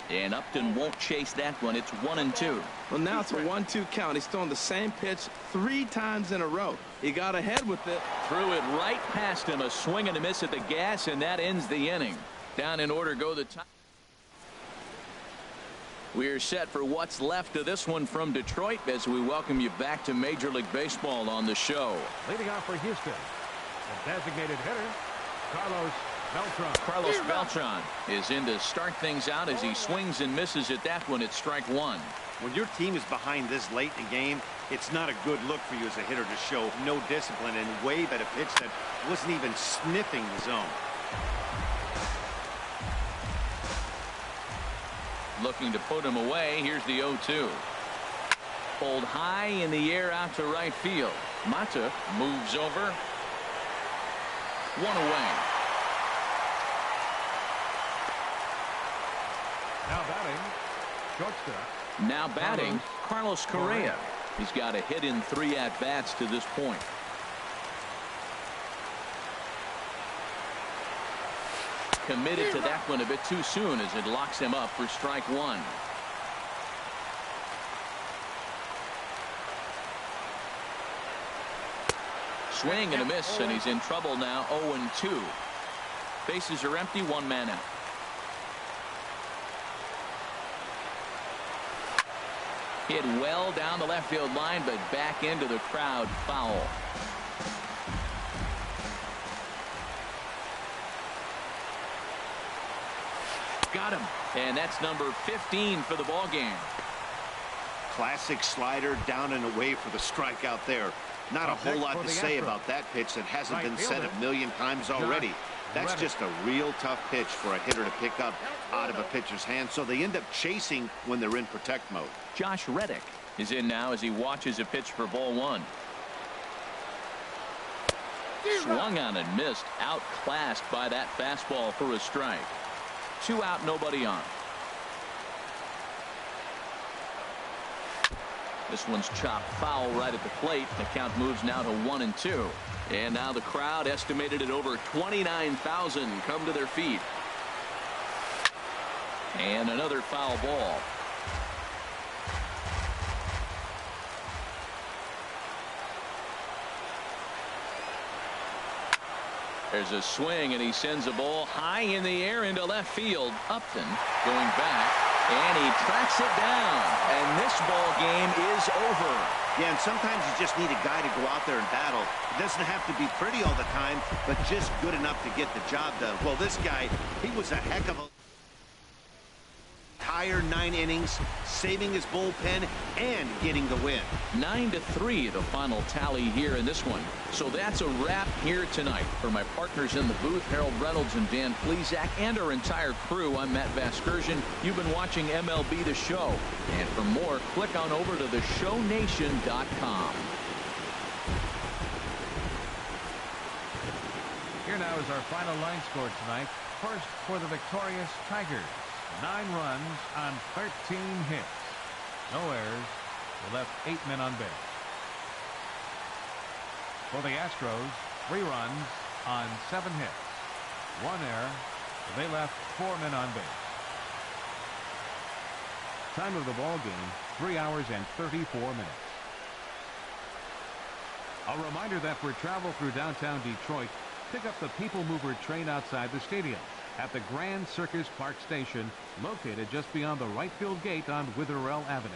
And Upton won't chase that one. It's 1-2. Well, now it's a 1-2 count. He's thrown the same pitch 3 times in a row. He got ahead with it. Threw it right past him. A swing and a miss at the gas, and that ends the inning. Down in order go the top. We're set for what's left of this one from Detroit as we welcome you back to Major League Baseball on the show. Leading off for Houston, the designated hitter, Carlos Beltran is in to start things out as he swings and misses at that one at strike 1. When your team is behind this late in the game, it's not a good look for you as a hitter to show no discipline and wave at a pitch that wasn't even sniffing the zone. Looking to put him away. Here's the 0-2. Pulled high in the air out to right field. Mata moves over. 1 away. Now batting, shortstop. Now batting, Carlos Correa. He's got a hit in 3 at-bats to this point. Committed to that one a bit too soon as it locks him up for strike 1. Swing and a miss, and he's in trouble now. 0-2. Bases are empty, 1 man out. Hit well down the left field line, but back into the crowd. Foul. Got him. And that's number 15 for the ball game. Classic slider down and away for the strikeout there. Not a whole lot to say about that pitch that hasn't been said a million times already. That's just a real tough pitch for a hitter to pick up out of a pitcher's hand, so they end up chasing when they're in protect mode. Josh Reddick is in now as he watches a pitch for ball 1. Swung on and missed. Outclassed by that fastball for a strike. 2 out, nobody on. This one's chopped foul right at the plate. The count moves now to 1-2. And now the crowd, estimated at over 29,000, come to their feet. And another foul ball. There's a swing, and he sends a ball high in the air into left field. Upton going back, and he tracks it down. And this ball game is over. Yeah, and sometimes you just need a guy to go out there and battle. It doesn't have to be pretty all the time, but just good enough to get the job done. Well, this guy, he was a heck of a... entire 9 innings, saving his bullpen, and getting the win. 9-3, the final tally here in this one. So that's a wrap here tonight. For my partners in the booth, Harold Reynolds and Dan Plesac, and our entire crew, I'm Matt Vasgersian. You've been watching MLB The Show. And for more, click on over to theshownation.com. Here now is our final line score tonight. First for the victorious Tigers. 9 runs on 13 hits. No errors. They left 8 men on base. For the Astros, 3 runs on 7 hits. 1 error. They left 4 men on base. Time of the ball game, 3 hours and 34 minutes. A reminder that for travel through downtown Detroit, pick up the People Mover train outside the stadium at the Grand Circus Park Station, located just beyond the right field gate on Witherell Avenue.